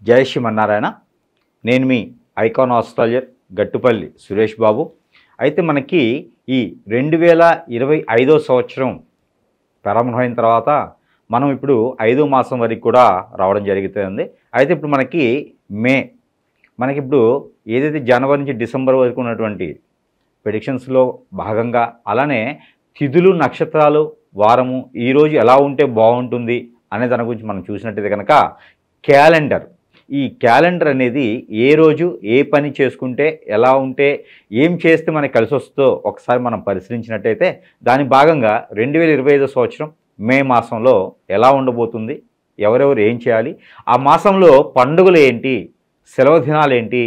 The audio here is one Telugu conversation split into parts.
జై శ్రీమన్నారాయణ. నేను మీ ఐకాన్ ఆస్ట్రాలజర్ గట్టుపల్లి సురేష్ బాబు. అయితే మనకి ఈ 2025 సంవత్సరం ప్రారంభమైన తర్వాత మనం ఇప్పుడు 5వ మాసం వరకు కూడా రావడం జరుగుతుంది. అయితే ఇప్పుడు మనకిప్పుడు ఏదైతే జనవరి నుంచి డిసెంబర్ వరకు ఉన్నటువంటి ప్రెడిక్షన్స్లో భాగంగా, అలానే తిథులు, నక్షత్రాలు, వారము ఈరోజు ఎలా ఉంటే బాగుంటుంది అనే దాని గురించి మనం చూసినట్టయితే కనుక క్యాలెండర్, ఈ క్యాలెండర్ అనేది ఏ రోజు ఏ పని చేసుకుంటే ఎలా ఉంటే ఏం చేస్తే మనకి కలిసి వస్తుందో ఒకసారి మనం పరిశీలించినట్టయితే దాని భాగంగా 2025 సంవత్సరం మే మాసంలో ఎలా ఉండబోతుంది, ఎవరెవరు ఏం చేయాలి, ఆ మాసంలో పండుగలు ఏంటి, సెలవు దినాలు ఏంటి,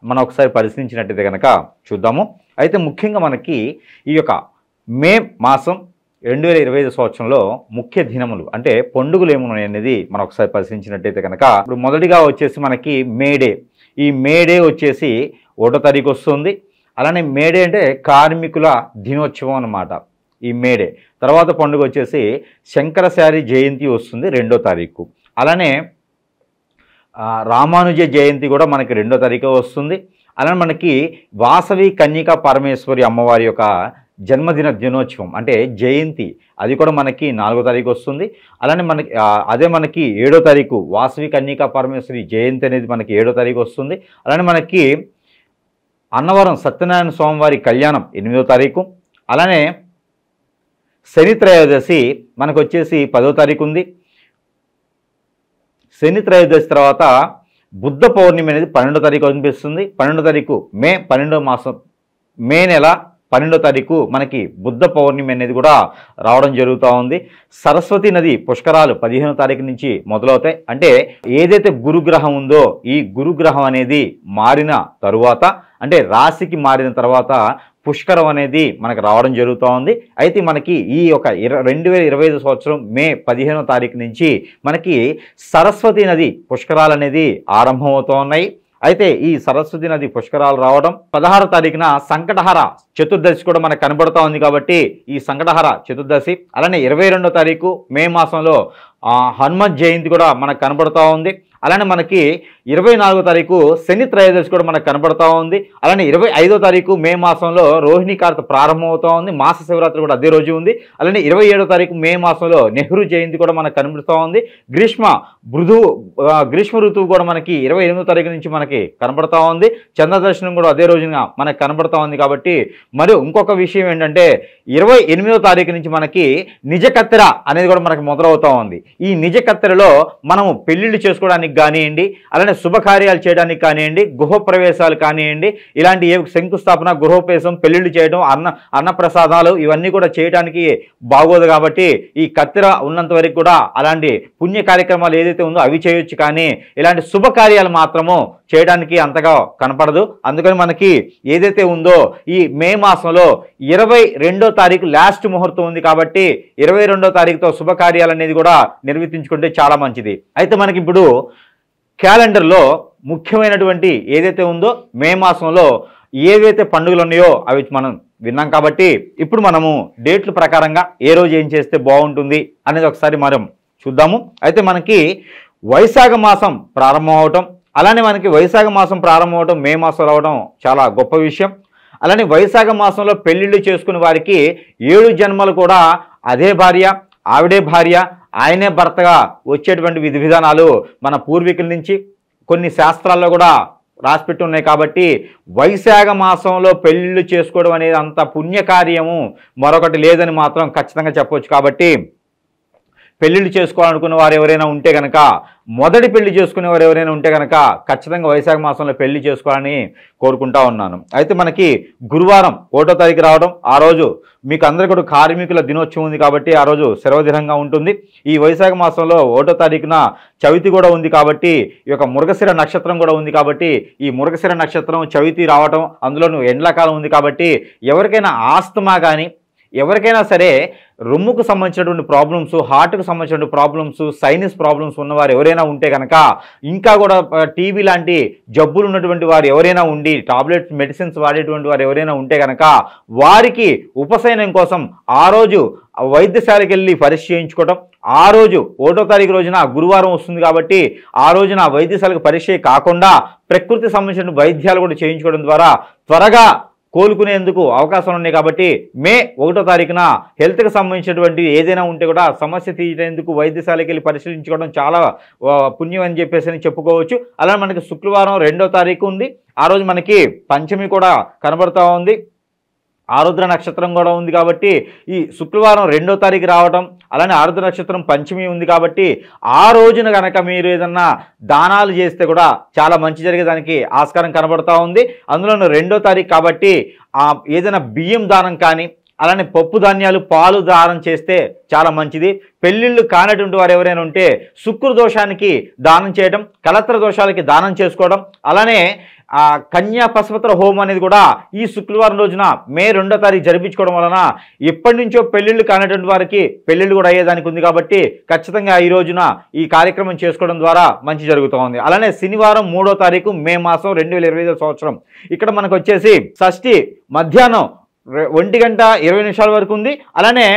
మనం ఒకసారి పరిశీలించినట్టయితే కనుక చూద్దాము. అయితే ముఖ్యంగా మనకి ఈ యొక్క మే మాసం 2025 సంవత్సరంలో ముఖ్య దినములు అంటే పండుగలు ఏమున్నాయి అనేది మనం ఒకసారి పరిశీలించినట్టయితే కనుక ఇప్పుడు మొదటిగా వచ్చేసి మనకి మేడే. ఈ మేడే వచ్చేసి 1వ తారీఖు వస్తుంది. అలానే మేడే అంటే కార్మికుల దినోత్సవం అన్నమాట ఈ మేడే. తర్వాత పండుగ వచ్చేసి శంకరశారి జయంతి వస్తుంది 2వ తారీఖు. అలానే రామానుజ జయంతి కూడా మనకి 2వ తారీఖు వస్తుంది. అలానే మనకి వాసవి కన్యకా పరమేశ్వరి అమ్మవారి యొక్క జన్మదిన దినోత్సవం అంటే జయంతి, అది కూడా మనకి 4వ తారీఖు వస్తుంది. అలానే మనకి 7వ తారీఖు వాసవి కన్యకా పరమేశ్వరి జయంతి అనేది మనకి 7వ తారీఖు వస్తుంది. అలానే మనకి అన్నవరం సత్యనారాయణ స్వామి వారి కళ్యాణం 8వ తారీఖు. అలానే శని త్రయోదశి మనకు వచ్చేసి 10వ తారీఖు ఉంది. శని త్రయోదశి తర్వాత బుద్ధ పౌర్ణమి అనేది 12వ తారీఖు అనిపిస్తుంది. 12వ తారీఖు మే నెల 12వ తారీఖు మనకి బుద్ధ పౌర్ణమి అనేది కూడా రావడం జరుగుతూ ఉంది. సరస్వతి నది పుష్కరాలు 15వ తారీఖు నుంచి మొదలవుతాయి. అంటే ఏదైతే గురుగ్రహం ఉందో ఈ గురుగ్రహం అనేది మారిన తరువాత, అంటే రాశికి మారిన తర్వాత పుష్కరం అనేది మనకు రావడం జరుగుతూ ఉంది. అయితే మనకి ఈ యొక్క 2025 సంవత్సరం మే 15వ తారీఖు నుంచి మనకి సరస్వతి నది పుష్కరాలు అనేది ఆరంభమవుతూ ఉన్నాయి. అయితే ఈ సరస్వతి నది పుష్కరాలు రావడం 16వ తారీఖున సంకటహర చతుర్దశి కూడా మనకు కనబడుతూ ఉంది. కాబట్టి ఈ సంకటహర చతుర్దశి, అలానే 22వ తారీఖు మే మాసంలో హనుమత్ జయంతి కూడా మనకు కనబడుతూ ఉంది. అలానే మనకి 24వ తారీఖు శని త్రయోదశి కూడా మనకు కనబడుతూ ఉంది. అలానే 25వ తారీఖు మే మాసంలో రోహిణి కార్త ప్రారంభమవుతూ ఉంది. మాస శివరాత్రి కూడా అదే రోజు ఉంది. అలానే 27వ తారీఖు మే మాసంలో నెహ్రూ జయంతి కూడా మనకు కనబడుతూ ఉంది. గ్రీష్మ ఋతువు కూడా మనకి 28వ తారీఖు నుంచి మనకి కనబడుతూ ఉంది. చంద్రదర్శనం కూడా అదే రోజున మనకు కనబడుతూ ఉంది. కాబట్టి మరియు ఇంకొక విషయం ఏంటంటే 28వ తారీఖు నుంచి మనకి నిజ కత్తెర అనేది కూడా మనకి మొదలవుతూ ఉంది. ఈ నిజ కత్తెరలో మనము పెళ్లిళ్ళు చేసుకోవడానికి కానివ్వండి, అలానే శుభకార్యాలు చేయడానికి కానివ్వండి, గృహప్రవేశాలు కానివ్వండి, ఇలాంటి శంకుస్థాపన, గృహోపేసం, పెళ్లిళ్ళు చేయడం, అన్నప్రసాదాలు ఇవన్నీ కూడా చేయడానికి బాగోదు. కాబట్టి ఈ కత్తెర ఉన్నంత వరకు కూడా అలాంటి పుణ్య కార్యక్రమాలు ఏదైతే ఉందో అవి చేయొచ్చు, కానీ ఇలాంటి శుభకార్యాలు మాత్రము చేయడానికి అంతగా కనపడదు. అందుకని మనకి ఏదైతే ఉందో ఈ మే మాసంలో 22వ తారీఖు లాస్ట్ ముహూర్తం ఉంది. కాబట్టి 22వ తారీఖుతో శుభకార్యాలు అనేది కూడా నిర్వర్తించుకుంటే చాలా మంచిది. అయితే మనకి ఇప్పుడు క్యాలెండర్లో ముఖ్యమైనటువంటి ఏదైతే ఉందో మే మాసంలో ఏవైతే పండుగలు ఉన్నాయో అవి మనం విన్నాం. కాబట్టి ఇప్పుడు మనము డేట్ల ప్రకారంగా ఏ రోజు ఏం చేస్తే బాగుంటుంది అనేది ఒకసారి మనం చూద్దాము. అయితే మనకి వైశాఖ మాసం ప్రారంభం అవటం, అలానే మనకి వైశాఖ మాసం ప్రారంభం అవటం, మే మాసం రావడం చాలా గొప్ప విషయం. అలానే వైశాఖ మాసంలో పెళ్లిళ్ళు చేసుకునే వారికి 7 జన్మలు కూడా అదే భార్య, ఆవిడే భార్య, ఆయనే భర్తగా వచ్చేటువంటి విధి విధానాలు మన పూర్వీకుల నుంచి కొన్ని శాస్త్రాల్లో కూడా రాసిపెట్టి ఉన్నాయి. కాబట్టి వైశాఖ మాసంలో పెళ్లిళ్ళు చేసుకోవడం అనేది అంత పుణ్యకార్యము మరొకటి లేదని మాత్రం ఖచ్చితంగా చెప్పవచ్చు. కాబట్టి పెళ్లిళ్ళు చేసుకోవాలనుకున్న వారు ఎవరైనా ఉంటే కనుక, మొదటి పెళ్లి చేసుకునే వారు ఎవరైనా ఉంటే కనుక ఖచ్చితంగా వైశాఖ మాసంలో పెళ్లి చేసుకోవాలని కోరుకుంటా ఉన్నాను. అయితే మనకి గురువారం 1వ తారీఖు రావడం, ఆ రోజు మీకు అందరికీ కూడా కార్మికుల దినోత్సవం ఉంది. కాబట్టి ఆ రోజు సెలవు దినంగా ఉంటుంది. ఈ వైశాఖ మాసంలో 1వ తారీఖున చవితి కూడా ఉంది. కాబట్టి ఈ యొక్క మృగశిర నక్షత్రం కూడా ఉంది. కాబట్టి ఈ మృగశిర నక్షత్రం చవితి రావటం, అందులోనూ ఎండాకాలం ఉంది. కాబట్టి ఎవరికైనా ఆస్తమా కానీ, ఎవరికైనా సరే రొమ్ముకు సంబంధించినటువంటి ప్రాబ్లమ్స్, హార్ట్కు సంబంధించినటువంటి ప్రాబ్లమ్స్, సైనస్ ప్రాబ్లమ్స్ ఉన్నవారు ఎవరైనా ఉంటే కనుక, ఇంకా కూడా టీబీ లాంటి జబ్బులు ఉన్నటువంటి వారు ఎవరైనా ఉండి టాబ్లెట్స్, మెడిసిన్స్ వాడేటువంటి వారు ఎవరైనా ఉంటే కనుక వారికి ఉపశమనం కోసం ఆ రోజు వైద్యశాలకు వెళ్ళి పరీక్ష చేయించుకోవడం, ఆ రోజు 1వ తారీఖు రోజున గురువారం వస్తుంది కాబట్టి ఆ రోజున వైద్యశాలకు పరీక్ష కాకుండా ప్రకృతి సంబంధించిన వైద్యాలు కూడా చేయించుకోవడం ద్వారా త్వరగా కోలుకునేందుకు అవకాశాలు ఉన్నాయి కాబట్టి మే 1వ తారీఖున హెల్త్కి సంబంధించినటువంటి ఏదైనా ఉంటే కూడా సమస్య తీరేందుకు వైద్యశాలకి వెళ్ళి పరిశీలించుకోవడం చాలా పుణ్యం అని చెప్పేసి చెప్పుకోవచ్చు. అలానే మనకి శుక్రవారం 2వ తారీఖు ఉంది. ఆ రోజు మనకి పంచమి కూడా కనబడుతూ ఉంది. ఆరుద్ర నక్షత్రం కూడా ఉంది కాబట్టి ఈ శుక్రవారం 2వ తారీఖు రావడం, అలానే ఆరుద్ర నక్షత్రం పంచమి ఉంది కాబట్టి ఆ రోజున కనుక మీరు ఏదన్నా దానాలు చేస్తే కూడా చాలా మంచి జరిగేదానికి ఆస్కారం కనబడుతూ ఉంది. అందులోనూ 2వ తారీఖు కాబట్టి ఏదైనా బియ్యం దానం కానీ అలానే పప్పు ధాన్యాలు పాలు దానం చేస్తే చాలా మంచిది. పెళ్ళిళ్ళు కానటువంటి వారు ఎవరైనా ఉంటే శుక్ర దోషానికి దానం చేయడం, కలత్ర దోషాలకి దానం చేసుకోవడం, అలానే కన్యా పశుపత్ర హోమం అనేది కూడా ఈ శుక్రవారం రోజున మే 2వ తారీఖు జరిపించుకోవడం వలన ఎప్పటి నుంచో పెళ్ళిళ్ళు కానటువంటి వారికి పెళ్ళిళ్ళు కూడా అయ్యేదానికి ఉంది కాబట్టి ఖచ్చితంగా ఈ రోజున ఈ కార్యక్రమం చేసుకోవడం ద్వారా మంచి జరుగుతూ ఉంది. అలానే శనివారం 3వ తారీఖు మే మాసం 2025 సంవత్సరం ఇక్కడ మనకు వచ్చేసి షష్ఠి మధ్యాహ్నం 1:20 వరకు ఉంది. అలానే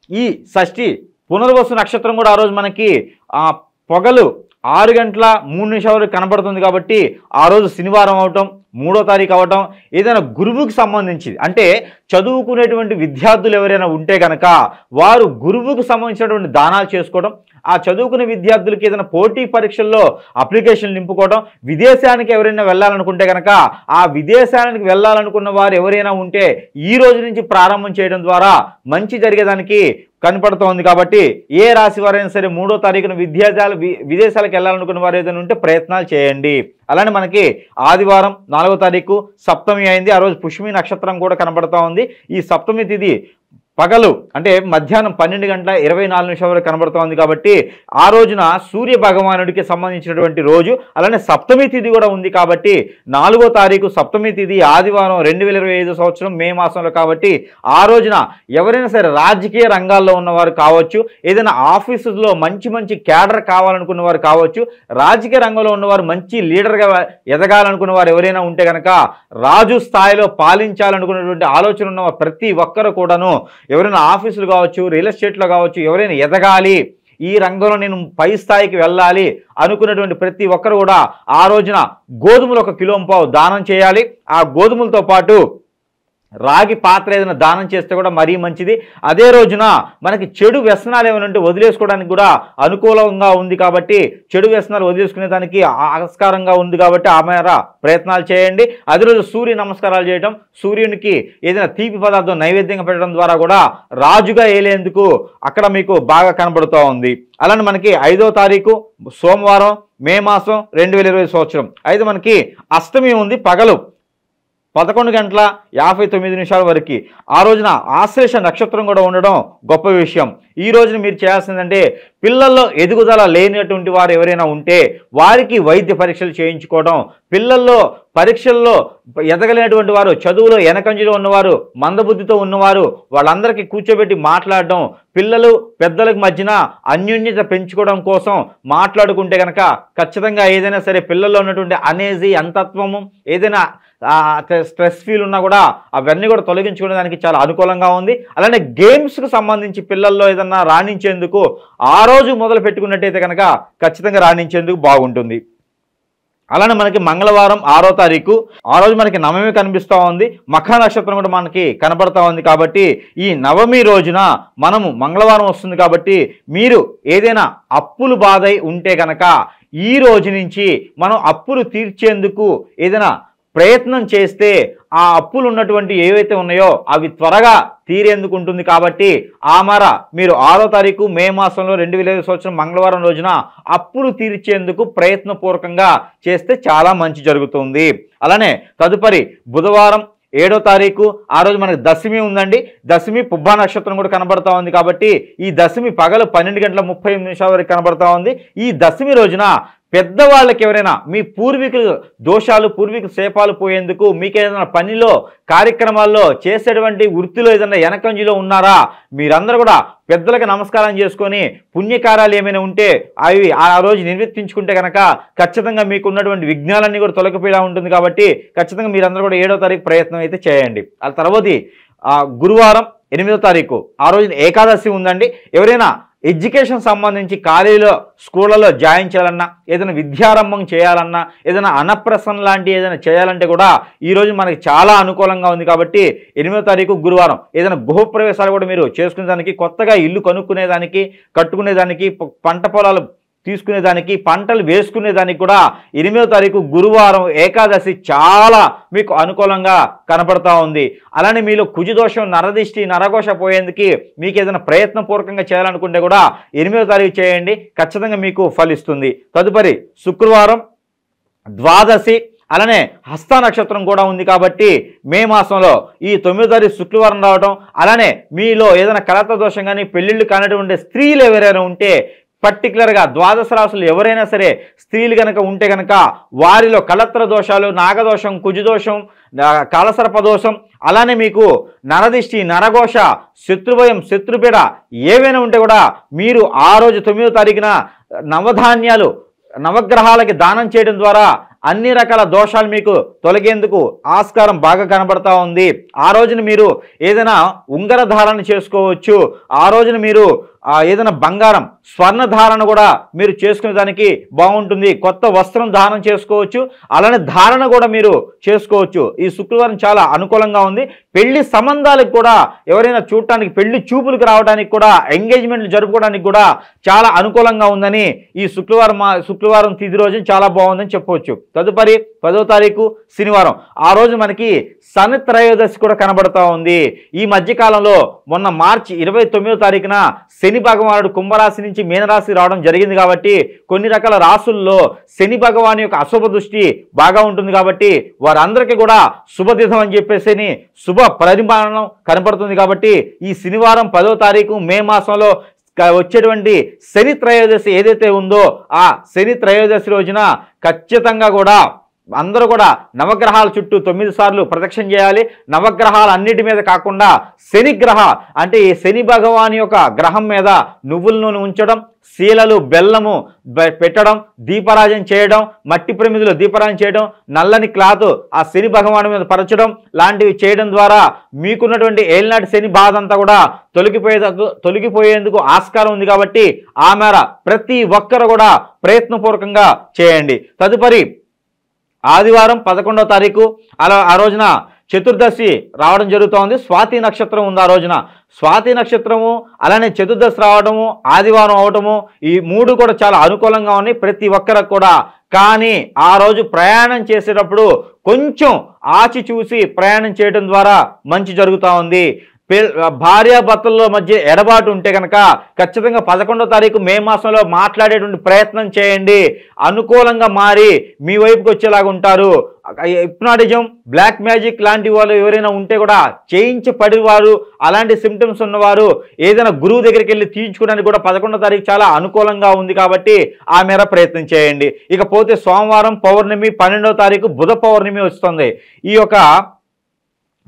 ఈ షష్ఠి పునర్వసు నక్షత్రం కూడా ఆ రోజు మనకి పొగలు 6:03 వరకు కనబడుతుంది కాబట్టి ఆ రోజు శనివారం అవటం 3వ తారీఖు అవటం ఏదైనా గురువుకి సంబంధించి అంటే చదువుకునేటువంటి విద్యార్థులు ఎవరైనా ఉంటే కనుక వారు గురువుకు సంబంధించినటువంటి దానాలు చేసుకోవడం, ఆ చదువుకునే విద్యార్థులకి ఏదైనా పోటీ పరీక్షల్లో అప్లికేషన్లు నింపుకోవడం, విదేశానికి ఎవరైనా వెళ్ళాలనుకుంటే కనుక ఆ విదేశానికి వెళ్ళాలనుకున్న వారు ఎవరైనా ఉంటే ఈ రోజు నుంచి ప్రారంభం చేయడం ద్వారా మంచి జరిగేదానికి కనపడుతోంది. కాబట్టి ఏ రాశి వారైనా సరే 3వ తారీఖున విదేశాలకు వెళ్ళాలనుకున్న వారు ఏదైనా ఉంటే ప్రయత్నాలు చేయండి. అలానే మనకి ఆదివారం 4వ తారీఖు సప్తమి అయింది. ఆ రోజు పుష్మి నక్షత్రం కూడా కనబడుతూ ఉంది. ఈ సప్తమి తిథి పగలు అంటే మధ్యాహ్నం 12:24 వరకు కనబడుతోంది కాబట్టి ఆ రోజున సూర్య భగవానుడికి సంబంధించినటువంటి రోజు. అలానే సప్తమి తిథి కూడా ఉంది కాబట్టి 4వ తారీఖు సప్తమి తిథి ఆదివారం 2025 సంవత్సరం మే మాసంలో కాబట్టి ఆ రోజున ఎవరైనా సరే రాజకీయ రంగాల్లో ఉన్నవారు కావచ్చు, ఏదైనా ఆఫీసులో మంచి క్యాడర్ కావాలనుకున్న వారు కావచ్చు, రాజకీయ రంగంలో ఉన్నవారు మంచి లీడర్గా ఎదగాలనుకున్న వారు ఎవరైనా ఉంటే కనుక రాజు స్థాయిలో పాలించాలనుకున్నటువంటి ఆలోచన ఉన్న ప్రతి ఒక్కరు కూడాను ఎవరైనా ఆఫీసులు కావచ్చు, రియల్ ఎస్టేట్లో కావచ్చు, ఎవరైనా ఎదగాలి, ఈ రంగంలో నేను పై స్థాయికి వెళ్ళాలి అనుకున్నటువంటి ప్రతి ఒక్కరు కూడా ఆ రోజున గోధుమలు 1 కిలో దానం చేయాలి. ఆ గోధుమలతో పాటు రాగి పాత్ర ఏదైనా దానం చేస్తే కూడా మరీ మంచిది. అదే రోజున మనకి చెడు వ్యసనాలు ఏమైనా ఉంటే వదిలేసుకోవడానికి కూడా అనుకూలంగా ఉంది కాబట్టి చెడు వ్యసనాలు వదిలేసుకునే దానికి ఆస్కారంగా ఉంది కాబట్టి ఆ మేర ప్రయత్నాలు చేయండి. అదే రోజు సూర్య నమస్కారాలు చేయడం, సూర్యునికి ఏదైనా తీపి పదార్థం నైవేద్యంగా పెట్టడం ద్వారా కూడా రాజుగా ఏలేందుకు అక్కడ మీకు బాగా కనబడుతూ ఉంది. అలానే మనకి 5వ తారీఖు సోమవారం మే మాసం 2020 సంవత్సరం అయితే మనకి అష్టమి ఉంది. పగలు 11:59 వరకు ఆ రోజున ఆశ్లేష నక్షత్రం కూడా ఉండడం గొప్ప విషయం. ఈ రోజున మీరు చేయాల్సిందంటే పిల్లల్లో ఎదుగుదల లేనటువంటి వారు ఎవరైనా ఉంటే వారికి వైద్య పరీక్షలు చేయించుకోవడం, పిల్లల్లో పరీక్షల్లో ఎదగలేనటువంటి వారు, చదువులో వెనకంజలో ఉన్నవారు, మందబుద్ధితో ఉన్నవారు వాళ్ళందరికీ కూర్చోబెట్టి మాట్లాడడం, పిల్లలు పెద్దలకు మధ్యన అన్యోన్యత పెంచుకోవడం కోసం మాట్లాడుకుంటే కనుక ఖచ్చితంగా ఏదైనా సరే పిల్లల్లో ఉన్నటువంటి అనేజీ అంతత్వము ఏదైనా స్ట్రెస్ ఫీల్ ఉన్నా కూడా అవన్నీ కూడా తొలగించుకునే దానికి చాలా అనుకూలంగా ఉంది. అలానే గేమ్స్కి సంబంధించి పిల్లల్లో ఏదన్నా రాణించేందుకు ఆ రోజు మొదలు పెట్టుకున్నట్టయితే కనుక ఖచ్చితంగా రాణించేందుకు బాగుంటుంది. అలానే మనకి మంగళవారం 6వ తారీఖు ఆ రోజు మనకి నవమి కనిపిస్తూ ఉంది. మఖ నక్షత్రం కూడా మనకి కనబడతా ఉంది కాబట్టి ఈ నవమి రోజున మనము మంగళవారం వస్తుంది కాబట్టి మీరు ఏదైనా అప్పులు బాధై ఉంటే కనుక ఈ రోజు నుంచి మనం అప్పులు తీర్చేందుకు ఏదైనా ప్రయత్నం చేస్తే ఆ అప్పులు ఉన్నటువంటి ఏవైతే ఉన్నాయో అవి త్వరగా తీరేందుకు ఉంటుంది. కాబట్టి ఆ మేర మీరు 6వ తారీఖు మే మాసంలో 2025 సంవత్సరం మంగళవారం రోజున అప్పులు తీర్చేందుకు ప్రయత్నపూర్వకంగా చేస్తే చాలా మంచి జరుగుతుంది. అలానే తదుపరి బుధవారం 7వ తారీఖు ఆ రోజు మనకి దశమి ఉందండి. దశమి పుబ్బా నక్షత్రం కూడా కనబడతా ఉంది కాబట్టి ఈ దశమి పగలు 12:38 వరకు కనబడతా ఉంది. ఈ దశమి రోజున పెద్దవాళ్ళకి ఎవరైనా మీ పూర్వీకుల దోషాలు పూర్వీకుల శాపాలు పోయేందుకు మీకు ఏదైనా పనిలో కార్యక్రమాల్లో చేసేటువంటి వృత్తిలో ఏదైనా వెనకంజలో ఉన్నారా మీరందరూ కూడా పెద్దలకు నమస్కారం చేసుకొని పుణ్యకార్యాలు ఏమైనా ఉంటే అవి ఆ రోజు నిర్వర్తించుకుంటే కనుక ఖచ్చితంగా మీకు ఉన్నటువంటి విఘ్నాలన్నీ కూడా తొలగిపోయేలా ఉంటుంది. కాబట్టి ఖచ్చితంగా మీరందరూ కూడా 7వ తారీఖు ప్రయత్నం అయితే చేయండి. ఆ తర్వాత గురువారం 8వ తారీఖు ఆ రోజున ఏకాదశి ఉందండి. ఎవరైనా ఎడ్యుకేషన్ సంబంధించి కాలేజీలో స్కూళ్ళలో జాయిన్ చేయాలన్నా, ఏదైనా విద్యారంభం చేయాలన్నా, ఏదైనా అన్నప్రసన్న లాంటి ఏదైనా చేయాలంటే కూడా ఈరోజు మనకి చాలా అనుకూలంగా ఉంది. కాబట్టి 8వ తారీఖు గురువారం ఏదైనా గృహప్రవేశాలు కూడా మీరు చేసుకునేదానికి, కొత్తగా ఇల్లు కొనుక్కునేదానికి, కట్టుకునేదానికి, పంట పొలాలు తీసుకునేదానికి, పంటలు వేసుకునేదానికి కూడా 8వ తారీఖు గురువారం ఏకాదశి చాలా మీకు అనుకూలంగా కనపడతా ఉంది. అలానే మీలో కుజదోషం, నరదిష్టి, నరఘోష పోయేందుకు మీకు ఏదైనా ప్రయత్నపూర్వకంగా చేయాలనుకుంటే కూడా 8వ తారీఖు చేయండి, ఖచ్చితంగా మీకు ఫలిస్తుంది. తదుపరి శుక్రవారం ద్వాదశి, అలానే హస్త నక్షత్రం కూడా ఉంది. కాబట్టి మే మాసంలో ఈ 9వ తారీఖు శుక్రవారం రావడం, అలానే మీలో ఏదైనా కలత్ర దోషం కానీ పెళ్ళిళ్ళు కానటువంటి స్త్రీలు ఎవరైనా ఉంటే, పర్టికులర్గా ద్వాదశ రాశులు ఎవరైనా సరే స్త్రీలు కనుక ఉంటే కనుక వారిలో కలత్ర దోషాలు, నాగదోషం, కుజదోషం, కాలసర్ప దోషం, అలానే మీకు నరదిష్టి, నరఘోష, శత్రుభయం, శత్రుపీడ ఏవైనా ఉంటే కూడా మీరు ఆ రోజు 9వ తారీఖున నవధాన్యాలు నవగ్రహాలకి దానం చేయడం ద్వారా అన్ని రకాల దోషాలు మీకు తొలగేందుకు ఆస్కారం బాగా కనబడతా ఉంది. ఆ రోజున మీరు ఏదైనా ఉంగర ధారణ చేసుకోవచ్చు. ఆ రోజున మీరు ఏదైనా బంగారం, స్వర్ణ ధారణ కూడా మీరు చేసుకునే దానికి బాగుంటుంది. కొత్త వస్త్రం ధారణ చేసుకోవచ్చు, అలానే ధారణ కూడా మీరు చేసుకోవచ్చు. ఈ శుక్రవారం చాలా అనుకూలంగా ఉంది. పెళ్లి సంబంధాలకు కూడా ఎవరైనా చూడటానికి, పెళ్లి చూపులకు రావడానికి కూడా, ఎంగేజ్మెంట్లు జరుపుకోవడానికి కూడా చాలా అనుకూలంగా ఉందని ఈ శుక్రవారం తిథి రోజు చాలా బాగుందని చెప్పవచ్చు. తదుపరి 10వ తారీఖు శనివారం, ఆ రోజు మనకి శని త్రయోదశి కూడా కనబడతా ఉంది. ఈ మధ్యకాలంలో మొన్న మార్చి 29వ తారీఖున శని భగవానుడు కుంభరాశి నుంచి మీనరాశి రావడం జరిగింది. కాబట్టి కొన్ని రకాల రాశుల్లో శని భగవాన్ యొక్క అశుభ దృష్టి బాగా ఉంటుంది. కాబట్టి వారందరికీ కూడా శుభదినం అని చెప్పేసి శుభ పరిమాణం కనపడుతుంది. కాబట్టి ఈ శనివారం 10వ తారీఖు మే మాసంలో వచ్చేటువంటి శని త్రయోదశి ఏదైతే ఉందో ఆ శని త్రయోదశి రోజున ఖచ్చితంగా కూడా అందరూ కూడా నవగ్రహాల చుట్టూ 9 సార్లు ప్రదక్షిణ చేయాలి. నవగ్రహాలు అన్నిటి మీద కాకుండా శని గ్రహ అంటే ఈ శని భగవాన్ యొక్క గ్రహం మీద నువ్వుల నూనె ఉంచడం, శీలలు, బెల్లము పెట్టడం, దీపారాజన చేయడం, మట్టి ప్రమిదిలో దీపారాజన చేయడం, నల్లని క్లాత్ ఆ శని భగవాన్ మీద పరచడం లాంటివి చేయడం ద్వారా మీకున్నటువంటి ఏలినాటి శని బాధ అంతా కూడా తొలగిపోయేందుకు ఆస్కారం ఉంది. కాబట్టి ఆ మేర ప్రతి ఒక్కరు కూడా ప్రయత్నపూర్వకంగా చేయండి. తదుపరి ఆదివారం 11వ తారీఖు ఆ రోజున చతుర్దశి రావడం జరుగుతోంది. స్వాతి నక్షత్రం ఉంది ఆ రోజున. స్వాతి నక్షత్రము అలానే చతుర్దశి రావడము, ఆదివారం అవటము, ఈ 3 కూడా చాలా అనుకూలంగా ఉన్నాయి ప్రతి ఒక్కరికి కూడా. కానీ ఆ రోజు ప్రయాణం చేసేటప్పుడు కొంచెం ఆచి చూసి ప్రయాణం చేయడం ద్వారా మంచి జరుగుతూ ఉంది. భార్యాభర్తల మధ్య ఎడబాటు ఉంటే కనుక ఖచ్చితంగా 11వ తారీఖు మే మాసంలో మాట్లాడేటువంటి ప్రయత్నం చేయండి. అనుకూలంగా మారి మీ వైపుకి వచ్చేలాగా ఉంటారు. హిప్నాటిజం, బ్లాక్ మ్యాజిక్ లాంటి వాళ్ళు ఎవరైనా ఉంటే కూడా చేయించబడివారు, అలాంటి సిమ్టమ్స్ ఉన్నవారు ఏదైనా గురువు దగ్గరికి వెళ్ళి తీర్చుకోవడానికి కూడా 11వ తారీఖు చాలా అనుకూలంగా ఉంది. కాబట్టి ఆ మేర ప్రయత్నం చేయండి. ఇకపోతే సోమవారం పౌర్ణమి 12వ తారీఖు బుధ పౌర్ణమి వస్తుంది. ఈ యొక్క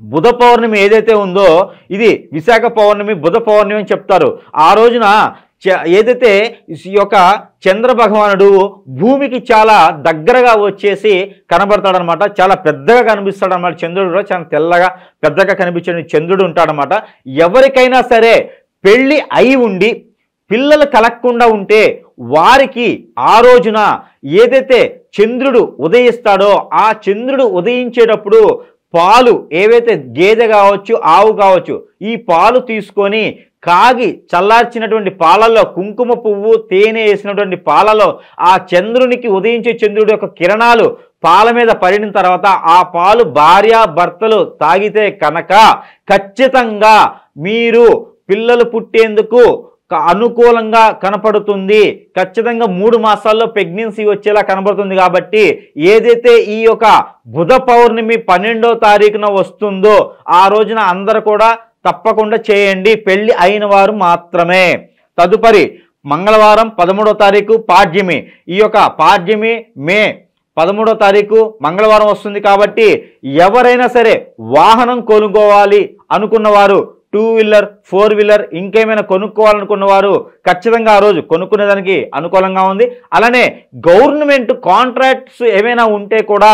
బుధ పౌర్ణమి ఏదైతే ఉందో ఇది విశాఖ పౌర్ణమి, బుధ పౌర్ణమి అని చెప్తారు. ఆ రోజున ఏదైతే ఈ యొక్క చంద్ర భగవానుడు భూమికి చాలా దగ్గరగా వచ్చేసి కనబడతాడనమాట. చాలా పెద్దగా కనిపిస్తాడనమాట. చంద్రుడు చాలా తెల్లగా పెద్దగా కనిపించే చంద్రుడు ఉంటాడనమాట. ఎవరికైనా సరే పెళ్ళి అయి ఉండి పిల్లలు కలగకుండా ఉంటే వారికి ఆ రోజున ఏదైతే చంద్రుడు ఉదయిస్తాడో ఆ చంద్రుడు ఉదయించేటప్పుడు పాలు ఏవైతే గేదె కావచ్చు, ఆవు కావచ్చు, ఈ పాలు తీసుకొని కాగి చల్లార్చినటువంటి పాలల్లో కుంకుమ పువ్వు, తేనె వేసినటువంటి పాలలో ఆ చంద్రునికి ఉదయించే చంద్రుడి యొక్క కిరణాలు పాల మీద పడిన తర్వాత ఆ పాలు భార్యాభర్తలు తాగితే కనుక ఖచ్చితంగా మీరు పిల్లలు పుట్టేందుకు అనుకూలంగా కనపడుతుంది. ఖచ్చితంగా 3 మాసాల్లో ప్రెగ్నెన్సీ వచ్చేలా కనబడుతుంది. కాబట్టి ఏదైతే ఈ యొక్క బుధ పౌర్ణమి 12వ తారీఖున వస్తుందో ఆ రోజున అందరూ కూడా తప్పకుండా చేయండి, పెళ్లి అయిన వారు మాత్రమే. తదుపరి మంగళవారం 13వ తారీఖు పాడ్యమి. ఈ యొక్క పాడ్యమి మే 13వ తారీఖు మంగళవారం వస్తుంది. కాబట్టి ఎవరైనా సరే వాహనం కొనుక్కోవాలి అనుకున్నవారు, 2 వీలర్ 4 వీలర్ ఇంకేమైనా కొనుక్కోవాలనుకున్న వారు ఖచ్చితంగా ఆ రోజు కొనుక్కునేదానికి అనుకూలంగా ఉంది. అలానే గవర్నమెంట్ కాంట్రాక్ట్స్ ఏమైనా ఉంటే కూడా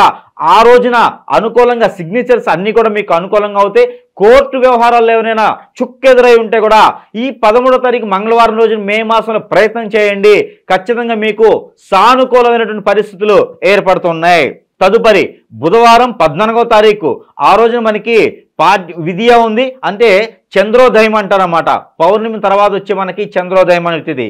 ఆ రోజున అనుకూలంగా సిగ్నేచర్స్ అన్నీ కూడా మీకు అనుకూలంగా అవుతాయి. కోర్టు వ్యవహారాల్లో ఎవరైనా చుక్కెదురై ఉంటే కూడా ఈ 13వ తారీఖు మంగళవారం రోజు మే మాసంలో ప్రయత్నం చేయండి. ఖచ్చితంగా మీకు సానుకూలమైనటువంటి పరిస్థితులు ఏర్పడుతున్నాయి. తదుపరి బుధవారం 14వ తారీఖు ఆ రోజున మనకి విధియ ఉంది, అంటే చంద్రోదయం అంటారన్నమాట. పౌర్ణమి తర్వాత వచ్చి మనకి చంద్రోదయం అనేది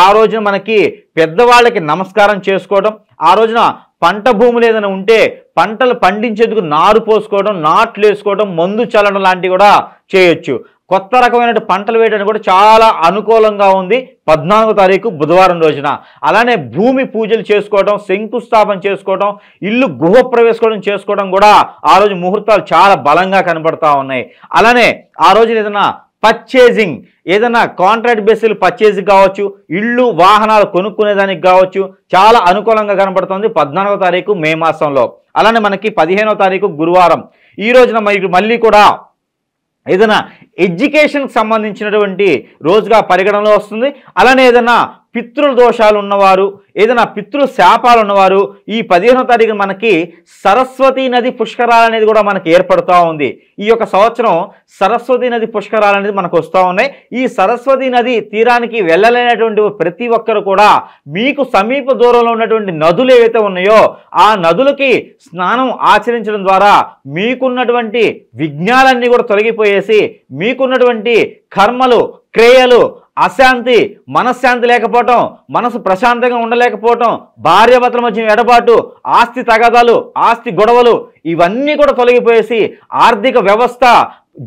ఆ రోజున మనకి పెద్దవాళ్ళకి నమస్కారం చేసుకోవడం, ఆ రోజున పంట భూములు ఏదైనా ఉంటే పంటలు పండించేందుకు నారు పోసుకోవడం, నాట్లు వేసుకోవడం, మందు చల్లడం లాంటివి కూడా చేయొచ్చు. కొత్త రకమైన పంటలు వేయడానికి కూడా చాలా అనుకూలంగా ఉంది 14వ తారీఖు బుధవారం రోజున. అలానే భూమి పూజలు చేసుకోవడం, శంకుస్థాపన చేసుకోవడం, ఇల్లు గృహప్రవేశం చేసుకోవడం కూడా ఆ రోజు ముహూర్తాలు చాలా బలంగా కనబడతా ఉన్నాయి. అలానే ఆ రోజు ఏదైనా పర్చేజింగ్, ఏదైనా కాంట్రాక్ట్ బేస్డ్ పర్చేజింగ్ కావచ్చు, ఇళ్ళు వాహనాలు కొనుక్కునేదానికి కావచ్చు, చాలా అనుకూలంగా కనబడుతుంది 14వ తారీఖు మే మాసంలో. అలానే మనకి 15వ తారీఖు గురువారం ఈ రోజున మళ్ళీ కూడా ఏదైనా ఎడ్యుకేషన్కి సంబంధించినటువంటి రోజుగా పరిగణనలో వస్తుంది. అలానే ఏదైనా పితృ దోషాలు ఉన్నవారు, ఏదైనా పితృ శాపాలు ఉన్నవారు ఈ 15వ తారీఖు మనకి సరస్వతీ నది పుష్కరాలు అనేది కూడా మనకి ఏర్పడుతూ ఉంది. ఈ యొక్క సంవత్సరం సరస్వతీ నది పుష్కరాలు అనేది మనకు వస్తూ ఉన్నాయి. ఈ సరస్వతీ నది తీరానికి వెళ్ళలేనటువంటి ప్రతి ఒక్కరు కూడా మీకు సమీప దూరంలో ఉన్నటువంటి నదులు ఏవైతే ఉన్నాయో ఆ నదులకి స్నానం ఆచరించడం ద్వారా మీకున్నటువంటి విఘ్నాలన్నీ కూడా తొలగిపోయేసి మీకున్నటువంటి కర్మలు, క్రియలు, అశాంతి, మనశ్శాంతి లేకపోవటం, మనసు ప్రశాంతంగా ఉండలేకపోవటం, భార్యాభర్తల మధ్య ఎడబాటు, ఆస్తి తగాదాలు, ఆస్తి గొడవలు ఇవన్నీ కూడా తొలగిపోయేసి ఆర్థిక వ్యవస్థ,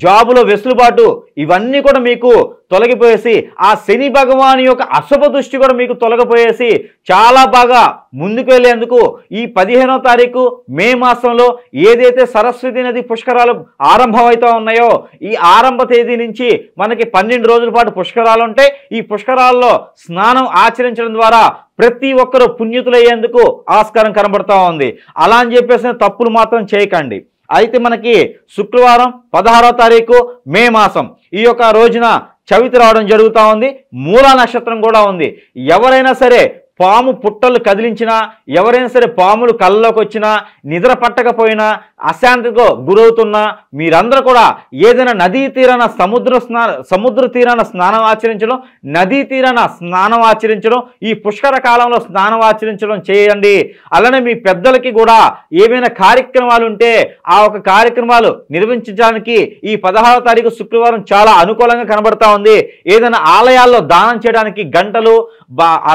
జాబులో వెసులుబాటు ఇవన్నీ కూడా మీకు తొలగిపోయేసి ఆ శని భగవాన్ యొక్క అశుభ దృష్టి కూడా మీకు తొలగిపోయేసి చాలా బాగా ముందుకు వెళ్ళేందుకు ఈ 15వ తారీఖు మే మాసంలో ఏదైతే సరస్వతి నది పుష్కరాలు ఆరంభమవుతూ ఉన్నాయో ఈ ఆరంభ తేదీ నుంచి మనకి 12 రోజుల పాటు పుష్కరాలు ఉంటాయి. ఈ పుష్కరాల్లో స్నానం ఆచరించడం ద్వారా ప్రతి ఒక్కరూ పుణ్యతులయ్యేందుకు ఆస్కారం కనబడుతూ ఉంది. అలా అని చెప్పేసి తప్పులు మాత్రం చేయకండి. అయితే మనకి శుక్రవారం 16వ తారీఖు మే మాసం ఈ యొక్క రోజున చవితి రావడం జరుగుతూ ఉంది. మూలా నక్షత్రం కూడా ఉంది. ఎవరైనా సరే పాము పుట్టలు కదిలించినా, ఎవరైనా సరే పాములు కళ్ళలోకి వచ్చినా, నిద్ర పట్టకపోయినా, అశాంతితో గురవుతున్నా మీరందరూ కూడా ఏదైనా నదీ తీరాన సముద్ర తీరాన స్నానం ఆచరించడం, నదీ తీరాన స్నానం ఆచరించడం, ఈ పుష్కర కాలంలో స్నానం ఆచరించడం చేయండి. అలానే మీ పెద్దలకి కూడా ఏమైనా కార్యక్రమాలు ఉంటే ఆ ఒక కార్యక్రమాలు నిర్వహించడానికి ఈ 16వ తారీఖు శుక్రవారం చాలా అనుకూలంగా కనబడతా ఉంది. ఏదైనా ఆలయాల్లో దానం చేయడానికి గంటలు,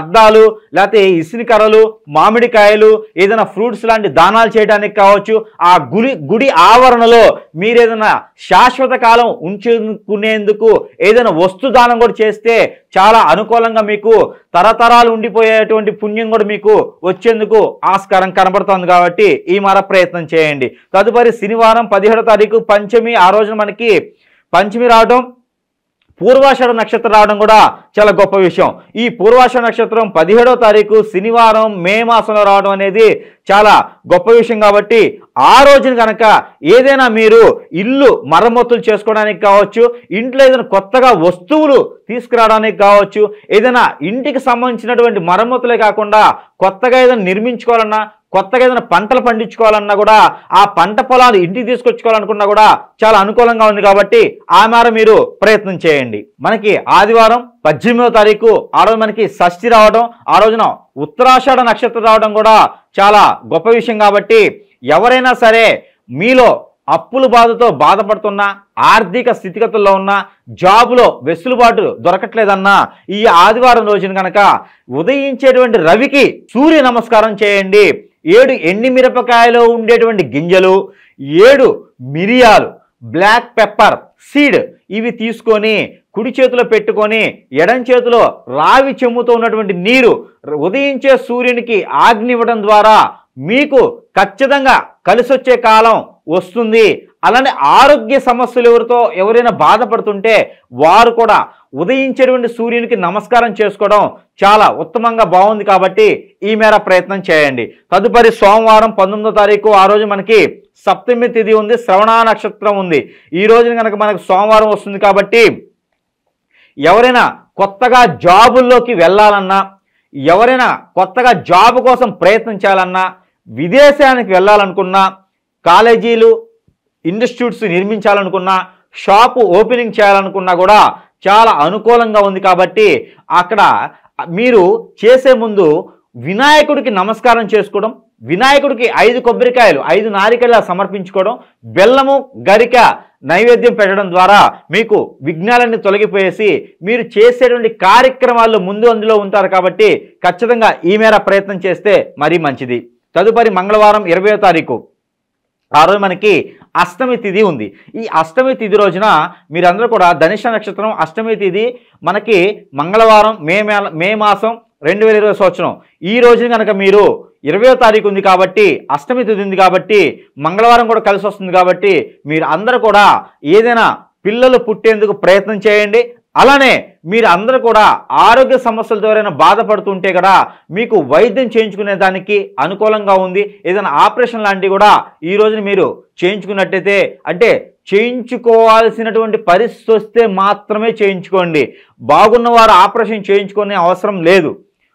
అద్దాలు, లేకపోతే ఇసినికర్రలు, మామిడికాయలు, ఏదైనా ఫ్రూట్స్ లాంటి దానాలు చేయడానికి కావచ్చు. ఆ గుడి ఆవరణలో మీరేదైనా శాశ్వత కాలం ఉంచుకునేందుకు ఏదైనా వస్తు దానం కూడా చేస్తే చాలా అనుకూలంగా మీకు తరతరాలు ఉండిపోయేటువంటి పుణ్యం కూడా మీకు వచ్చేందుకు ఆస్కారం కనబడుతుంది. కాబట్టి ఈ మర ప్రయత్నం చేయండి. తదుపరి శనివారం 17వ తారీఖు పంచమి. ఆ రోజున మనకి పంచమి రావడం, పూర్వాషాఢ నక్షత్రం రావడం కూడా చాలా గొప్ప విషయం. ఈ పూర్వాషాఢ నక్షత్రం 17వ తారీఖు శనివారం మే మాసంలో రావడం అనేది చాలా గొప్ప విషయం. కాబట్టి ఆ రోజున కనుక ఏదైనా మీరు ఇల్లు మరమ్మతులు చేసుకోవడానికి కావచ్చు, ఇంట్లో ఏదైనా కొత్తగా వస్తువులు తీసుకురావడానికి కావచ్చు, ఏదైనా ఇంటికి సంబంధించినటువంటి మరమ్మతులే కాకుండా కొత్తగా ఏదైనా నిర్మించుకోవాలన్నా, కొత్తగా ఏదైనా పంటలు పండించుకోవాలన్నా కూడా, ఆ పంట పొలాలు ఇంటికి తీసుకొచ్చుకోవాలనుకున్నా కూడా చాలా అనుకూలంగా ఉంది. కాబట్టి ఆ మేర మీరు ప్రయత్నం చేయండి. మనకి ఆదివారం 18వ తారీఖు ఆ రోజు మనకి షష్ఠి రావడం, ఆ రోజున ఉత్తరాషాఢ నక్షత్రం రావడం కూడా చాలా గొప్ప విషయం. కాబట్టి ఎవరైనా సరే మీలో అప్పుల బాధతో బాధపడుతున్నా, ఆర్థిక స్థితిగతుల్లో ఉన్న, జాబులో వెసులుబాటు దొరకట్లేదన్నా ఈ ఆదివారం రోజున కనుక ఉదయించేటువంటి రవికి సూర్య నమస్కారం చేయండి. 7 ఎండి మిరపకాయలో ఉండేటువంటి గింజలు, 7 మిరియాలు, బ్లాక్ పెప్పర్ సీడ్ ఇవి తీసుకొని కుడి చేతిలో పెట్టుకొని ఎడం చేతిలో రావి చెమ్ముతో ఉన్నటువంటి నీరు ఉదయించే సూర్యునికి ఆజ్ఞ ఇవ్వడం ద్వారా మీకు ఖచ్చితంగా కలిసొచ్చే కాలం వస్తుంది. అలానే ఆరోగ్య సమస్యలు ఎవరైనా బాధపడుతుంటే వారు కూడా ఉదయించేటువంటి సూర్యునికి నమస్కారం చేసుకోవడం చాలా ఉత్తమంగా బాగుంది. కాబట్టి ఈ మేర ప్రయత్నం చేయండి. తదుపరి సోమవారం 19వ తారీఖు ఆ రోజు మనకి సప్తమి తిథి ఉంది, శ్రవణ నక్షత్రం ఉంది. ఈ రోజున కనుక మనకు సోమవారం వస్తుంది. కాబట్టి ఎవరైనా కొత్తగా జాబుల్లోకి వెళ్ళాలన్నా, ఎవరైనా కొత్తగా జాబ్ కోసం ప్రయత్నం చేయాలన్నా, విదేశానికి వెళ్ళాలనుకున్నా, కాలేజీలు ఇన్స్టిట్యూట్స్ నిర్మించాలనుకున్నా, షాపు ఓపెనింగ్ చేయాలనుకున్నా కూడా చాలా అనుకూలంగా ఉంది. కాబట్టి అక్కడ మీరు చేసే ముందు వినాయకుడికి నమస్కారం చేసుకోవడం, వినాయకుడికి 5 కొబ్బరికాయలు 5 నారికల సమర్పించుకోవడం, బెల్లము గరిక నైవేద్యం పెట్టడం ద్వారా మీకు విఘ్నాలన్నీ తొలగిపోయేసి మీరు చేసేటువంటి కార్యక్రమాల్లో ముందు అందులో ఉంటారు. కాబట్టి ఖచ్చితంగా ఈ మేర ప్రయత్నం చేస్తే మరీ మంచిది. తదుపరి మంగళవారం 20వ తారీఖు, ఆ రోజు మనకి అష్టమి తిథి ఉంది. ఈ అష్టమి తిథి రోజున మీరందరూ కూడా ధనిష్ట నక్షత్రం అష్టమి తిథి మనకి మంగళవారం మే మాసం 2020 సంవత్సరం ఈ రోజున కనుక మీరు 20వ తారీఖు ఉంది కాబట్టి అష్టమి తిథి ఉంది కాబట్టి మంగళవారం కూడా కలిసి వస్తుంది. కాబట్టి మీరు అందరూ కూడా ఏదైనా పిల్లలు పుట్టేందుకు ప్రయత్నం చేయండి. అలానే మీరు అందరూ కూడా ఆరోగ్య సమస్యలతో ఎవరైనా బాధపడుతుంటే కూడా మీకు వైద్యం చేయించుకునే దానికి అనుకూలంగా ఉంది. ఏదైనా ఆపరేషన్ లాంటివి కూడా ఈ రోజున మీరు చేయించుకున్నట్టయితే, అంటే చేయించుకోవాల్సినటువంటి పరిస్థితి వస్తే మాత్రమే చేయించుకోండి. బాగున్నవారు ఆపరేషన్ చేయించుకునే అవసరం లేదు.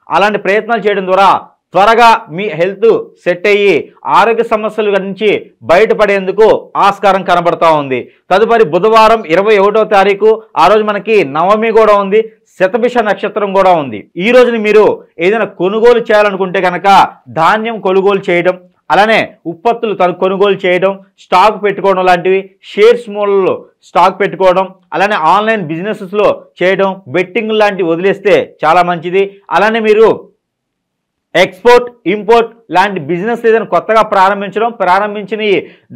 అలాంటి ప్రయత్నాలు చేయడం ద్వారా త్వరగా మీ హెల్త్ సెట్ అయ్యి ఆరోగ్య సమస్యల నుంచి బయటపడేందుకు ఆస్కారం కనబడతా ఉంది. తదుపరి బుధవారం 21వ తారీఖు, ఆ రోజు మనకి నవమి కూడా ఉంది, శతభిష నక్షత్రం కూడా ఉంది. ఈ రోజుని మీరు ఏదైనా కొనుగోలు చేయాలనుకుంటే కనుక ధాన్యం కొనుగోలు చేయడం, అలానే ఉత్పత్తులు కొనుగోలు చేయడం, స్టాక్ పెట్టుకోవడం లాంటివి, షేర్స్ మూలలో స్టాక్ పెట్టుకోవడం, అలానే ఆన్లైన్ బిజినెసెస్లో చేయడం, బెట్టింగ్ లాంటివి వదిలేస్తే చాలా మంచిది. అలానే మీరు ఎక్స్పోర్ట్ ఇంపోర్ట్ లాంటి బిజినెస్ ఏదైనా కొత్తగా ప్రారంభించిన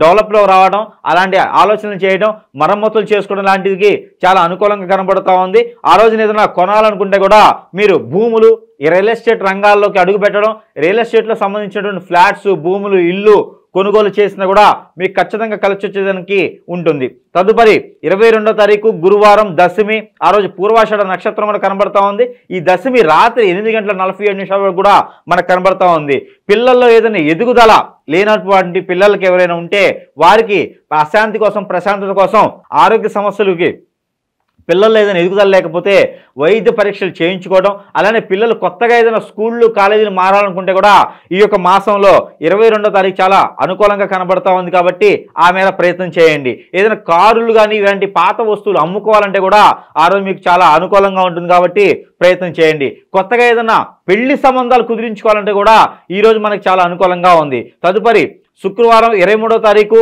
డెవలప్లో రావడం, అలాంటి ఆలోచనలు చేయడం, మరమ్మతులు చేసుకోవడం లాంటివి చాలా అనుకూలంగా కనబడుతూ ఉంది. ఆ రోజున ఏదైనా కొనాలనుకుంటే కూడా మీరు భూములు, రియల్ ఎస్టేట్ రంగాల్లోకి అడుగు పెట్టడం, రియల్ ఎస్టేట్లో సంబంధించినటువంటి ఫ్లాట్స్, భూములు, ఇల్లు కొనుగోలు చేసినా కూడా మీకు ఖచ్చితంగా కలిసి వచ్చేదానికి ఉంటుంది. తదుపరి 22వ తారీఖు గురువారం దశమి, ఆ రోజు పూర్వాషాఢ నక్షత్రం కూడా కనబడతా ఉంది. ఈ దశమి రాత్రి 8:47 వరకు కూడా మనకు కనబడతా ఉంది. పిల్లల్లో ఏదైనా ఎదుగుదల లేనటువంటి పిల్లలకి ఎవరైనా ఉంటే వారికి అశాంతి కోసం, ప్రశాంతత కోసం, ఆరోగ్య సమస్యలకి పిల్లల్లో ఏదైనా ఎదుగుదల లేకపోతే వైద్య పరీక్షలు చేయించుకోవడం, అలానే పిల్లలు కొత్తగా ఏదైనా స్కూళ్ళు కాలేజీలు మారాలనుకుంటే కూడా ఈ యొక్క మాసంలో 22వ తారీఖు చాలా అనుకూలంగా కనబడతా ఉంది. కాబట్టి ఆ మేర ప్రయత్నం చేయండి. ఏదైనా కారులు కానీ ఇలాంటి పాత వస్తువులు అమ్ముకోవాలంటే కూడా ఆ రోజు మీకు చాలా అనుకూలంగా ఉంటుంది. కాబట్టి ప్రయత్నం చేయండి. కొత్తగా ఏదైనా పెళ్లి సంబంధాలు కుదిరించుకోవాలంటే కూడా ఈ రోజు మనకి చాలా అనుకూలంగా ఉంది. తదుపరి శుక్రవారం 23వ తారీఖు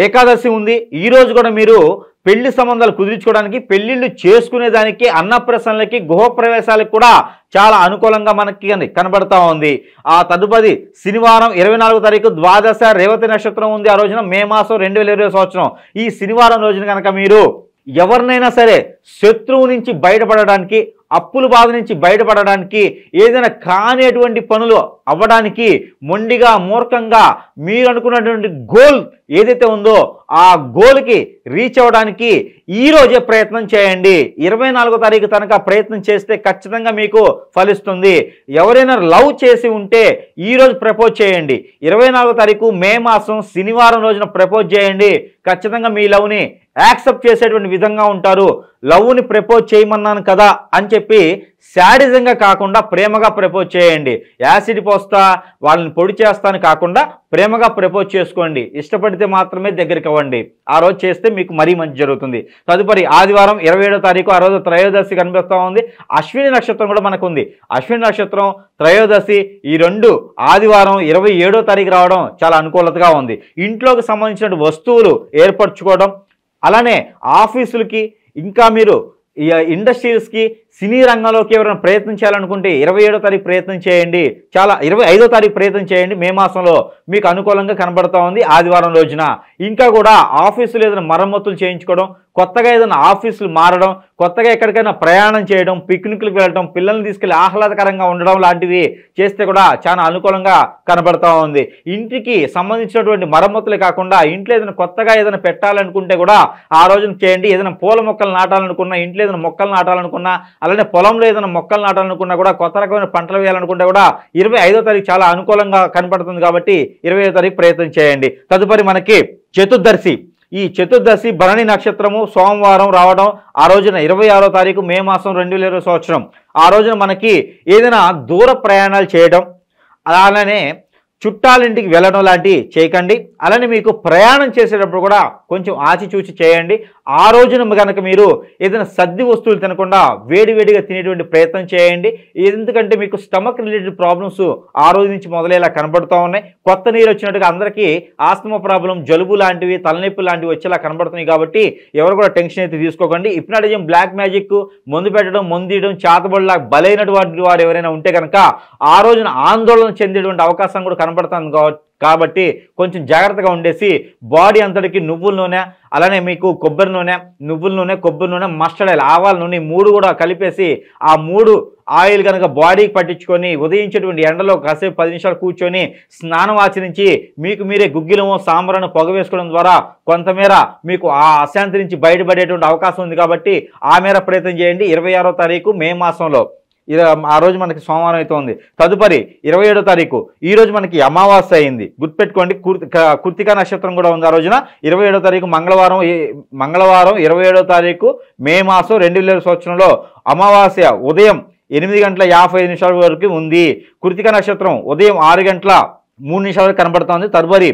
ఏకాదశి ఉంది. ఈ రోజు కూడా మీరు పెళ్లి సంబంధాలు కుదిరించుకోవడానికి, పెళ్లిళ్ళు చేసుకునేదానికి, అన్నప్రసన్నలకి, గృహప్రవేశాలకు కూడా చాలా అనుకూలంగా మనకి కనబడతా ఉంది. ఆ తదుపరి శనివారం 24వ తారీఖు ద్వాదశ రేవతి నక్షత్రం ఉంది. ఆ రోజున మే మాసం 2020 సంవత్సరం ఈ శనివారం రోజున కనుక మీరు ఎవరినైనా సరే శత్రువు నుంచి బయటపడడానికి, అప్పుల బాధ నుంచి బయటపడడానికి, ఏదైనా కానిటువంటి పనులు అవ్వడానికి, మొండిగా మూర్ఖంగా మీరు అనుకున్నటువంటి గోల్ ఏదైతే ఉందో ఆ గోల్కి రీచ్ అవ్వడానికి ఈ రోజే ప్రయత్నం చేయండి. 24వ తారీఖు తనక ప్రయత్నం చేస్తే ఖచ్చితంగా మీకు ఫలిస్తుంది. ఎవరైనా లవ్ చేసి ఉంటే ఈ రోజు ప్రపోజ్ చేయండి. 24వ తారీఖు మే మాసం శనివారం రోజున ప్రపోజ్ చేయండి. ఖచ్చితంగా మీ లవ్ని యాక్సెప్ట్ చేసేటువంటి విధంగా ఉంటారు. లవ్ని ప్రపోజ్ చేయమన్నాను కదా అని చెప్పి శాడిజంగా కాకుండా ప్రేమగా ప్రపోజ్ చేయండి. యాసిడ్ పోస్తా వాళ్ళని పొడి చేస్తాను కాకుండా ప్రేమగా ప్రపోజ్ చేసుకోండి. ఇష్టపడితే మాత్రమే దగ్గరికి అవ్వండి. ఆ రోజు చేస్తే మీకు మరీ మంచి జరుగుతుంది. తదుపరి ఆదివారం 27వ తారీఖు, ఆ రోజు త్రయోదశి కనిపిస్తూ ఉంది. అశ్విని నక్షత్రం కూడా మనకు ఉంది. అశ్విని నక్షత్రం, త్రయోదశి ఈ రెండు ఆదివారం 27వ తారీఖు రావడం చాలా అనుకూలతగా ఉంది. ఇంట్లోకి సంబంధించిన వస్తువులు ఏర్పరచుకోవడం, అలానే ఆఫీసులకి, ఇంకా మీరు ఇండస్ట్రీస్కి, సినీ రంగంలోకి ఎవరైనా ప్రయత్నం చేయాలనుకుంటే 27వ తారీఖు ప్రయత్నం చేయండి. 25వ తారీఖు ప్రయత్నం చేయండి. మే మాసంలో మీకు అనుకూలంగా కనబడతా ఉంది ఆదివారం రోజున. ఇంకా కూడా ఆఫీసులు ఏదైనా మరమ్మతులు చేయించుకోవడం, కొత్తగా ఏదైనా ఆఫీసులు మారడం, కొత్తగా ఎక్కడికైనా ప్రయాణం చేయడం, పిక్నిక్లకు వెళ్ళడం, పిల్లల్ని తీసుకెళ్లి ఆహ్లాదకరంగా ఉండడం లాంటివి చేస్తే కూడా చాలా అనుకూలంగా కనబడతా ఉంది. ఇంటికి సంబంధించినటువంటి మరమ్మతులే కాకుండా ఇంట్లో ఏదైనా కొత్తగా ఏదైనా పెట్టాలనుకుంటే కూడా ఆ రోజున చేయండి. ఏదైనా పూల మొక్కలు నాటాలనుకున్నా, ఇంట్లో ఏదైనా మొక్కలు నాటాలనుకున్నా, అలానే పొలంలో ఏదైనా మొక్కలు నాటాలనుకున్నా కూడా, కొత్త రకమైన పంటలు వేయాలనుకుంటే కూడా 25వ తారీఖు చాలా అనుకూలంగా కనపడుతుంది. కాబట్టి 25వ తారీఖు ప్రయత్నం చేయండి. తదుపరి మనకి చతుర్దశి. ఈ చతుర్దశి భరణి నక్షత్రము సోమవారం రావడం, ఆ రోజున 26వ తారీఖు మే మాసం 2020 సంవత్సరం. ఆ రోజున మనకి ఏదైనా దూర ప్రయాణాలు చేయడం, అలానే చుట్టాలింటికి వెళ్ళడం లాంటివి చేయకండి. అలానే మీకు ప్రయాణం చేసేటప్పుడు కూడా కొంచెం ఆచిచూచి చేయండి. ఆ రోజున కనుక మీరు ఏదైనా సర్ది వస్తువులు తినకుండా వేడివేడిగా తినేటువంటి ప్రయత్నం చేయండి. ఎందుకంటే మీకు స్టమక్ రిలేటెడ్ ప్రాబ్లమ్స్ ఆ రోజు నుంచి మొదలయ్యేలా కనబడుతూ ఉన్నాయి. కొత్త నీరు వచ్చినట్టుగా అందరికీ ఆస్తమా ప్రాబ్లం, జలుబు లాంటివి, తలనొప్పి లాంటివి వచ్చేలా కనబడుతున్నాయి. కాబట్టి ఎవరు కూడా టెన్షన్ అయితే తీసుకోకండి. హిప్నాటిజం, బ్లాక్ మ్యాజిక్, మందు పెట్టడం, మందు తీయడం, చేతబడిలా బలైనటువంటి వారు ఎవరైనా ఉంటే కనుక ఆ రోజున ఆందోళన చెందేటువంటి అవకాశం కూడా కనబడుతుంది. కాబట్టి కొంచెం జాగ్రత్తగా ఉండేసి బాడీ అంతటికి నువ్వుల నూనె, అలానే మీకు కొబ్బరి నూనె, నువ్వుల నూనె, కొబ్బరి నూనె, మస్టర్డ్ ఆయిల్, ఆవాల నూనె 3 కూడా కలిపేసి ఆ 3 ఆయిల్ కనుక బాడీకి పట్టించుకొని ఉదయించేటువంటి ఎండలో కాసేపు 10 నిమిషాలు కూర్చొని స్నానం ఆచరించి మీకు మీరే గుగ్గిలమో సాంబ్రాను పొగ వేసుకోవడం ద్వారా కొంతమేర మీకు ఆ అశాంతి నుంచి బయటపడేటువంటి అవకాశం ఉంది. కాబట్టి ఆ మేర ప్రయత్నం చేయండి. 26వ తారీఖు మే మాసంలో ఆ రోజు మనకి సోమవారం అయితే ఉంది. తదుపరి 27వ తారీఖు ఈ రోజు మనకి అమావాస్య అయింది. గుర్తుపెట్టుకోండి, కృత్తికా నక్షత్రం కూడా ఉంది ఆ రోజున. 27వ తారీఖు మంగళవారం 27వ తారీఖు మే మాసం 2000 సంవత్సరంలో అమావాస్య ఉదయం 8:55 వరకు ఉంది. కృత్తికా నక్షత్రం ఉదయం 6:03 వరకు కనబడుతోంది. తదుపరి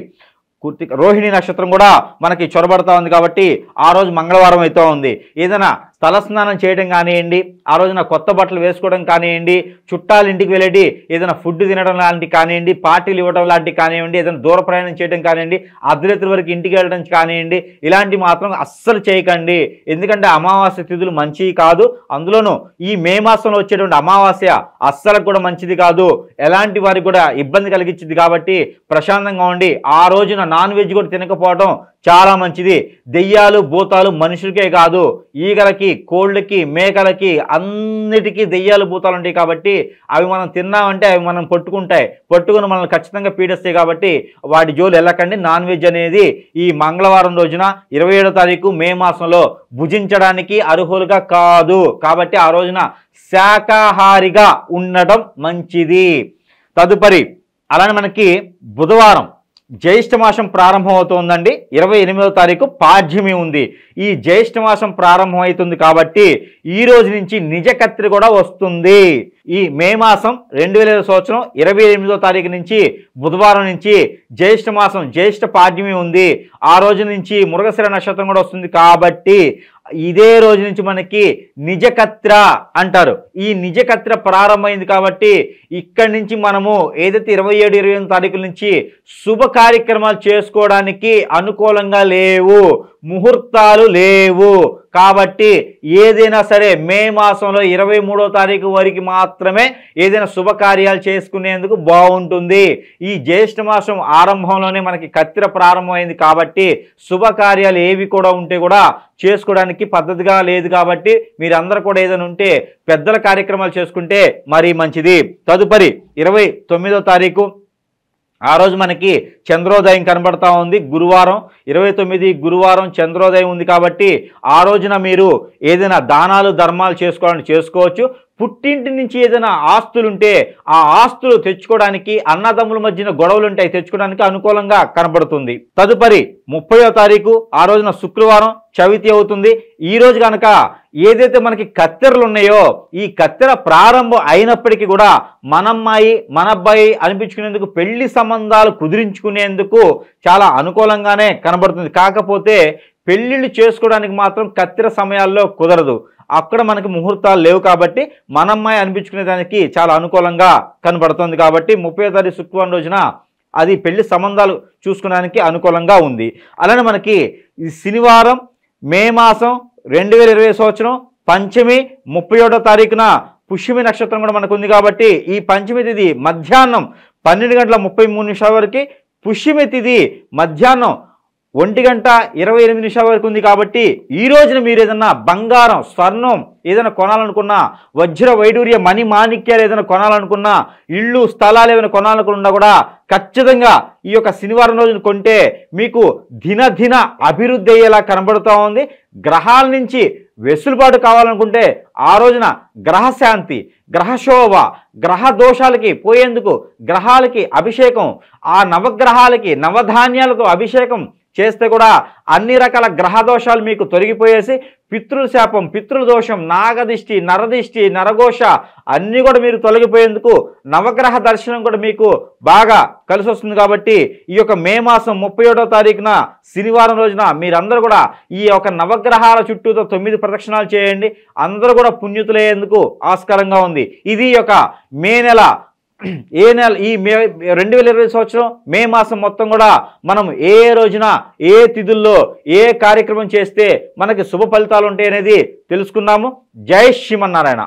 రోహిణి నక్షత్రం కూడా మనకి చొరబడతా ఉంది. కాబట్టి ఆ రోజు మంగళవారం అయితే ఉంది. ఏదైనా తలస్నానం చేయడం కానివ్వండి, ఆ రోజున కొత్త బట్టలు వేసుకోవడం కానివ్వండి, చుట్టాల ఇంటికి వెళ్ళేటి ఏదైనా ఫుడ్ తినడం లాంటివి కానివ్వండి, పార్టీలు ఇవ్వడం లాంటివి కానివ్వండి, ఏదైనా దూర ప్రయాణం చేయడం కానివ్వండి, అర్ధరాత్రి వరకు ఇంటికి వెళ్ళడం కానివ్వండి, ఇలాంటివి మాత్రం అస్సలు చేయకండి. ఎందుకంటే అమావాస్య తిథులు మంచివి కాదు. అందులోనూ ఈ మే మాసంలో వచ్చేటువంటి అమావాస్య అస్సలు కూడా మంచిది కాదు. ఎలాంటి వారికి కూడా ఇబ్బంది కలిగించింది. కాబట్టి ప్రశాంతంగా ఉండి ఆ రోజున నాన్ వెజ్ కూడా తినకపోవడం చాలా మంచిది. దెయ్యాలు, భూతాలు మనుషులకే కాదు, ఈగలకి, కోళ్ళకి, మేకలకి అన్నిటికీ దెయ్యాలు, భూతాలు ఉంటాయి. కాబట్టి అవి మనం తిన్నామంటే అవి మనం పట్టుకుని మనల్ని ఖచ్చితంగా పీడిస్తాయి. కాబట్టి వాటి జోలు వెళ్ళకండి. నాన్ వెజ్ అనేది ఈ మంగళవారం రోజున 27వ తారీఖు మే మాసంలో భుజించడానికి అర్హులుగా కాదు. కాబట్టి ఆ రోజున శాకాహారిగా ఉండటం మంచిది. తదుపరి అలానే మనకి బుధవారం జ్యేష్ఠ మాసం ప్రారంభం అవుతుందండి. 28వ తారీఖు పాడ్యమి ఉంది. ఈ జ్యేష్ఠ మాసం ప్రారంభం అవుతుంది కాబట్టి ఈ రోజు నుంచి నిజ కత్తి కూడా వస్తుంది. ఈ మే మాసం 2000 సంవత్సరం 28వ తారీఖు నుంచి బుధవారం నుంచి జ్యేష్ఠ మాసం, జ్యేష్ఠ పాడ్యమి ఉంది. ఆ రోజు నుంచి మృగశిర నక్షత్రం కూడా వస్తుంది. కాబట్టి ఇదే రోజు నుంచి మనకి నిజకత్ర అంటారు. ఈ నిజకత్ర ప్రారంభమైంది. కాబట్టి ఇక్కడి నుంచి మనము ఏదైతే 27, 28 తారీఖుల నుంచి శుభ కార్యక్రమాలు చేసుకోవడానికి అనుకూలంగా లేవు, ముహూర్తాలు లేవు. కాబట్టి ఏదైనా సరే మే మాసంలో 23వ తారీఖు వరకు మాత్రమే ఏదైనా శుభకార్యాలు చేసుకునేందుకు బాగుంటుంది. ఈ జ్యేష్ఠ మాసం ఆరంభంలోనే మనకి కత్తిర ప్రారంభమైంది. కాబట్టి శుభకార్యాలు ఏవి కూడా ఉంటే కూడా చేసుకోవడానికి పద్ధతిగా లేదు. కాబట్టి మీరందరూ కూడా ఏదైనా ఉంటే పెద్దల కార్యక్రమాలు చేసుకుంటే మరీ మంచిది. తదుపరి 29వ తారీఖు ఆ రోజు మనకి చంద్రోదయం కనబడతా ఉంది. గురువారం 29 గురువారం చంద్రోదయం ఉంది. కాబట్టి ఆ రోజున మీరు ఏదైనా దానాలు, ధర్మాలు చేసుకోవాలని చేసుకోవచ్చు. పుట్టింటి నుంచి ఏదైనా ఆస్తులుంటే ఆ ఆస్తులు తెచ్చుకోవడానికి, అన్నదమ్ముల మధ్యన గొడవలు ఉంటే తెచ్చుకోవడానికి అనుకూలంగా కనబడుతుంది. తదుపరి 30వ తారీఖు ఆ రోజున శుక్రవారం చవితి అవుతుంది. ఈ రోజు కనుక ఏదైతే మనకి కత్తెరలు ఉన్నాయో ఈ కత్తెర ప్రారంభం అయినప్పటికీ కూడా మనమ్మాయి, మన అబ్బాయి అనిపించుకునేందుకు, పెళ్లి సంబంధాలు కుదిరించుకునేందుకు చాలా అనుకూలంగానే కనబడుతుంది. కాకపోతే పెళ్లిళ్ళు చేసుకోవడానికి మాత్రం కత్తెర సమయాల్లో కుదరదు. అక్కడ మనకి ముహూర్తాలు లేవు. కాబట్టి మనమ్మాయి అనిపించుకునే దానికి చాలా అనుకూలంగా కనబడుతుంది. కాబట్టి 30వ తారీఖు శుక్రవారం రోజున అది పెళ్లి సంబంధాలు చూసుకోవడానికి అనుకూలంగా ఉంది. అలానే మనకి ఈ శనివారం మే మాసం 2020 సంవత్సరం పంచమి 31వ తారీఖున పుష్యమి నక్షత్రం కూడా మనకు ఉంది. కాబట్టి ఈ పంచమి తిథి మధ్యాహ్నం 12:33 వరకు, పుష్యమి తిథి మధ్యాహ్నం 1:28 వరకు ఉంది. కాబట్టి ఈ రోజున మీరు ఏదైనా బంగారం, స్వర్ణం ఏదైనా కొనాలనుకున్నా, వజ్ర వైడూర్య మణి మాణిక్యాలు ఏదైనా కొనాలనుకున్నా, ఇళ్ళు స్థలాలు ఏమైనా కొనాలనుకున్నా కూడా ఖచ్చితంగా ఈ యొక్క శనివారం రోజున కొంటే మీకు దినదిన అభివృద్ధి అయ్యేలా కనబడుతూ ఉంది. గ్రహాల నుంచి వెసులుబాటు కావాలనుకుంటే ఆ రోజున గ్రహశాంతి, గ్రహశోభ, గ్రహ దోషాలకి పోయేందుకు గ్రహాలకి అభిషేకం, ఆ నవగ్రహాలకి నవధాన్యాలకు అభిషేకం చేస్తే కూడా అన్ని రకాల గ్రహ దోషాలు మీకు తొలగిపోయేసి పితృల శాపం, పితృదోషం, నాగదిష్టి, నరదిష్టి, నరఘోష అన్నీ కూడా మీరు తొలగిపోయేందుకు నవగ్రహ దర్శనం కూడా మీకు బాగా కలిసి వస్తుంది. కాబట్టి ఈ యొక్క మే మాసం 31వ తారీఖున శనివారం రోజున మీరందరూ కూడా ఈ యొక్క నవగ్రహాల చుట్టూతో 9 ప్రదక్షిణాలు చేయండి. అందరూ కూడా పుణ్యతులయ్యేందుకు ఆస్కారంగా ఉంది. ఇది యొక్క మే నెల ఈ 2020 సంవత్సరం మే మాసం మొత్తం కూడా మనం ఏ రోజున ఏ తిథుల్లో ఏ కార్యక్రమం చేస్తే మనకి శుభ ఫలితాలు ఉంటాయి అనేది తెలుసుకున్నాము. జై శ్రీమన్నారాయణ.